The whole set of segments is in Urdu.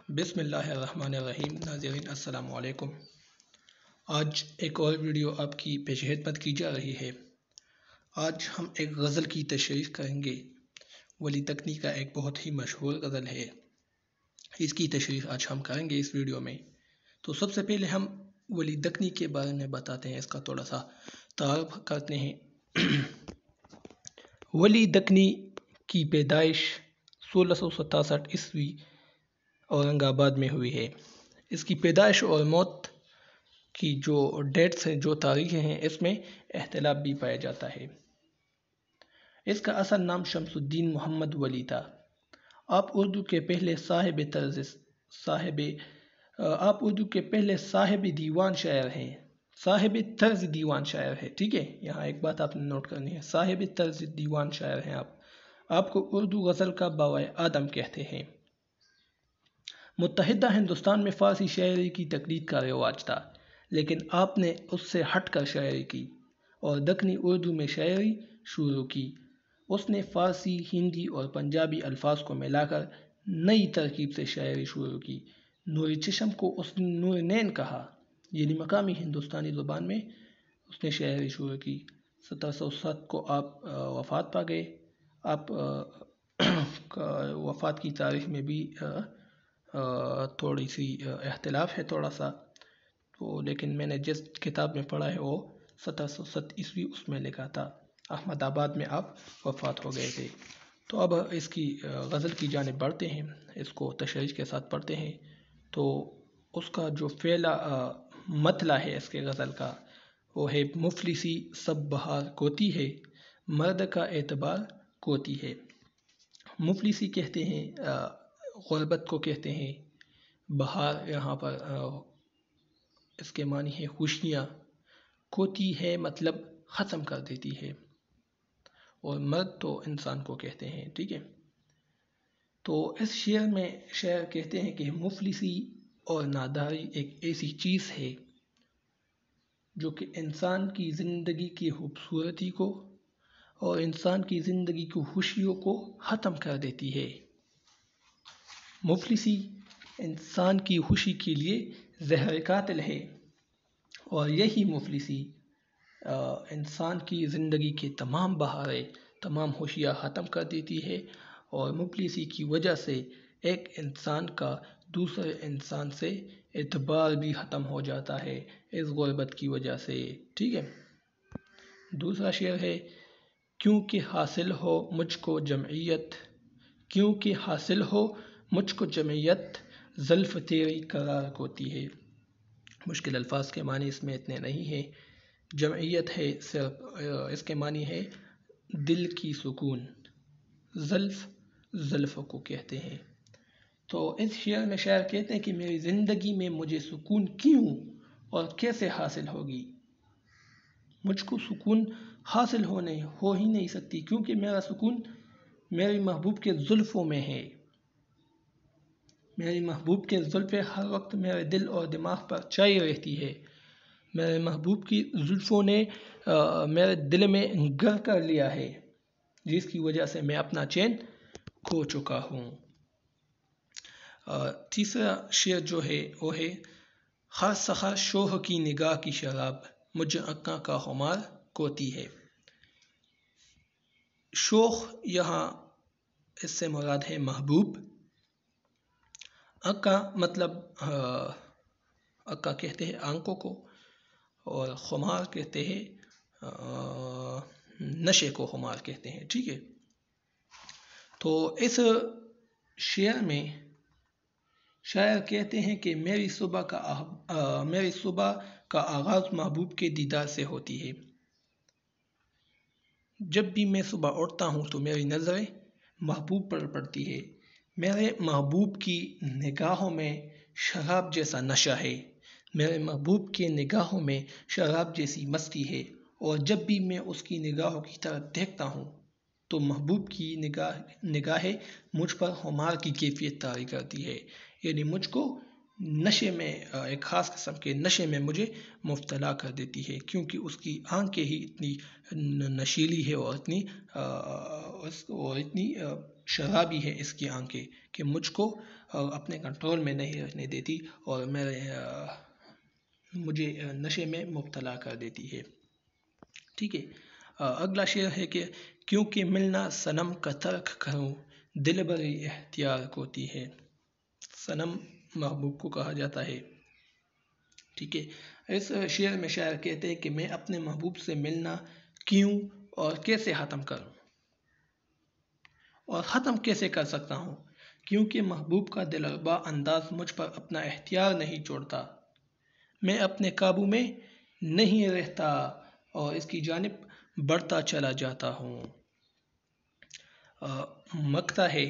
بسم اللہ الرحمن الرحیم۔ ناظرین السلام علیکم۔ آج ایک اور ویڈیو آپ کی پیش خدمت کی جا رہی ہے۔ آج ہم ایک غزل کی تشریح کریں گے۔ ولی دکنی کا ایک بہت ہی مشہور غزل ہے، اس کی تشریح آج ہم کریں گے اس ویڈیو میں۔ تو سب سے پہلے ہم ولی دکنی کے بارے میں بتاتے ہیں، اس کا تھوڑا سا تعارف کرتے ہیں۔ ولی دکنی کی پیدائش 1667 عیسوی اورنگ آباد میں ہوئی ہے۔ اس کی پیدائش اور موت کی جو ڈیٹس ہیں، جو تاریخیں ہیں، اس میں اختلاف بھی پایا جاتا ہے۔ اس کا اصل نام شمس الدین محمد ولی تھا۔ آپ اردو کے پہلے صاحب دیوان شاعر ہیں۔ صاحب طرز دیوان شاعر ہے، ٹھیک ہے، یہاں ایک بات آپ نے نوٹ کرنی ہے، صاحب طرز دیوان شاعر ہیں آپ کو اردو غزل کا باوائے آدم کہتے ہیں۔ متحدہ ہندوستان میں فارسی شاعری کی تقلید کا رواج تھا، لیکن آپ نے اس سے ہٹ کر شاعری کی اور دکنی اردو میں شاعری شروع کی۔ اس نے فارسی، ہندی اور پنجابی الفاظ کو ملا کر نئی ترکیب سے شاعری شروع کی۔ نور چشم کو اس نے نور نین کہا، یعنی مقامی ہندوستانی زبان میں اس نے شاعری شروع کی۔ 1707 کو آپ وفات پا گئے۔ آپ وفات کی تاریخ میں بھی تھوڑی سی اختلاف ہے تھوڑا سا، تو لیکن میں نے جس کتاب میں پڑھا ہے وہ 1707 عیسوی اس میں لکھا تھا۔ احمد آباد میں آپ وفات ہو گئے تھے۔ تو اب اس کی غزل کی جانب بڑھتے ہیں، اس کو تشریح کے ساتھ پڑھتے ہیں۔ تو اس کا جو پہلا مطلع ہے اس کے غزل کا، وہ ہے مفلسی سب بہار کوتی ہے، مرد کا اعتبار کوتی ہے۔ مفلسی کہتے ہیں غربت کو کہتے ہیں، بہار یہاں پر اس کے معنی ہے خوشیاں، کوتی ہے مطلب ختم کر دیتی ہے، اور مرد تو انسان کو کہتے ہیں، ٹھیک ہے۔ تو اس شعر میں شاعر کہتے ہیں کہ مفلسی اور ناداری ایک ایسی چیز ہے جو کہ انسان کی زندگی کی خوبصورتی کو اور انسان کی زندگی کی خوشیوں کو ختم کر دیتی ہے۔ مفلسی انسان کی خوشی کے لیے زہر قاتل ہے، اور یہی مفلسی انسان کی زندگی کے تمام بہاریں، تمام خوشیاں ختم کر دیتی ہے، اور مفلسی کی وجہ سے ایک انسان کا دوسرے انسان سے اعتبار بھی ختم ہو جاتا ہے اس غربت کی وجہ سے، ٹھیک ہے۔ دوسرا شعر ہے، کیونکہ حاصل ہو مجھ کو جمعیت، کیونکہ حاصل ہو مجھ کو جمعیت، زلف تیری قرار کوتی ہے۔ مشکل الفاظ کے معنی اس میں اتنے نہیں ہیں۔ جمعیت ہے صرف اس کے معنی ہے دل کی سکون، زلف کو کہتے ہیں۔ تو اس شعر میں شاعر کہتے ہیں کہ میری زندگی میں مجھے سکون کیوں اور کیسے حاصل ہوگی؟ مجھ کو سکون حاصل ہو ہی نہیں سکتی، کیونکہ میرا سکون میری محبوب کے زلفوں میں ہے۔ میری محبوب کے زلفیں ہر وقت میرے دل اور دماغ پر چھائی رہتی ہے۔ میرے محبوب کی زلفوں نے میرے دل میں گھر کر لیا ہے، جس کی وجہ سے میں اپنا چین کھو چکا ہوں۔ تیسرا شعر جو ہے وہ ہے، ہر سحر شوق کی نگاہ کی شراب، مجھ آنکھاں کا خمار کوتی ہے۔ شوق یہاں اس سے مراد ہے محبوب۔ آنکھاں مطلب آنکھاں کہتے ہیں آنکھوں کو، اور خمار کہتے ہیں نشے کو خمار کہتے ہیں، ٹھیک ہے۔ تو اس شعر میں شاعر کہتے ہیں کہ میری صبح کا آغاز محبوب کے دیدار سے ہوتی ہے۔ جب بھی میں صبح اٹھتا ہوں تو میری نظریں محبوب پر پڑتی ہے۔ میرے محبوب کی نگاہوں میں شراب جیسا نشہ ہے، میرے محبوب کے نگاہوں میں شراب جیسی مستی ہے، اور جب بھی میں اس کی نگاہوں کی طرف دیکھتا ہوں تو محبوب کی نگاہیں مجھ پر خمار کی کیفیت طاری کرتی ہے، یعنی مجھ کو نشے میں، ایک خاص قسم کے نشے میں مجھے مبتلا کر دیتی ہے، کیونکہ اس کی آنکھیں ہی اتنی نشیلی ہے اور اتنی شرابی ہے اس کی آنکھیں کہ مجھ کو اپنے کنٹرول میں نہیں رہنے دیتی اور مجھے نشے میں مبتلا کر دیتی ہے. ٹھیک ہے. اگلا شعر ہے کہ کیونکہ ملنا صنم کا ترک کروں دل بری اختیار ہوتی ہے. صنم محبوب کو کہا جاتا ہے. ٹھیک ہے. اس شعر میں شاعر کہتے ہیں کہ میں اپنے محبوب سے ملنا کیوں اور کیسے ختم کروں اور ختم کیسے کر سکتا ہوں، کیونکہ محبوب کا دلربا انداز مجھ پر اپنا اختیار نہیں چھوڑتا، میں اپنے قابو میں نہیں رہتا اور اس کی جانب بڑھتا چلا جاتا ہوں. مقطع ہے،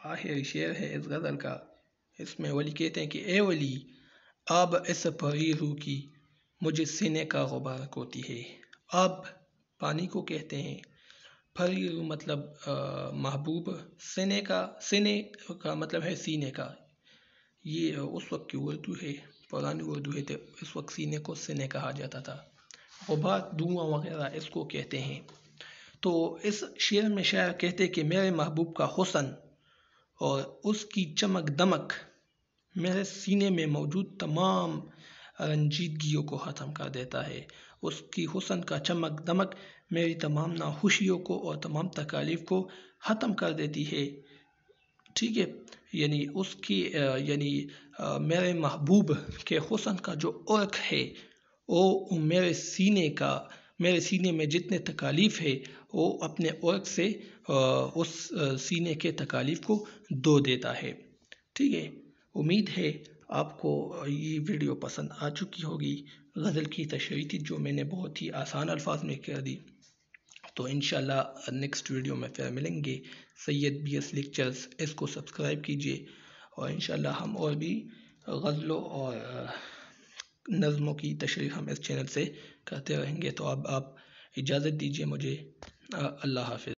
آخری شعر ہے اس غزل کا. اس میں ولی کہتے ہیں کہ اے ولی آب اس پری روح کی مجھے سینے کا غبار ہوتی ہے. آب پانی کو کہتے ہیں، پری روح مطلب محبوب، سینے کا مطلب ہے سینے کا. یہ اس وقت کی اردو ہے، پرانی اردو ہے، تو اس وقت سینے کو سینے کہا جاتا تھا. غبار دھواں وغیرہ اس کو کہتے ہیں. تو اس شعر میں شاعر کہتے کہ میرے محبوب کا حسن اور اس کی چمک دمک میرے سینے میں موجود تمام رنجیدگیوں کو ختم کر دیتا ہے. اس کی حسن کا چمک دمک میری تمام ناخوشیوں کو اور تمام تکالیف کو ختم کر دیتی ہے. ٹھیک ہے. یعنی اس کی میرے محبوب کے حسن کا جو عرق ہے وہ میرے سینے میں جتنے تکالیف ہے وہ اپنے عرق سے اس سینے کے تکالیف کو دھو دیتا ہے. ٹھیک ہے. امید ہے آپ کو یہ ویڈیو پسند آ چکی ہوگی. غزل کی تشریح تھی جو میں نے بہت ہی آسان الفاظ میں کر دی. تو انشاءاللہ نیکسٹ ویڈیو میں پھر ملیں گے. سید BS لیکچرز، اس کو سبسکرائب کیجیے اور انشاءاللہ ہم اور بھی غزلوں اور نظموں کی تشریح ہم اس چینل سے کرتے رہیں گے. تو اب آپ اجازت دیجیے مجھے. اللہ حافظ.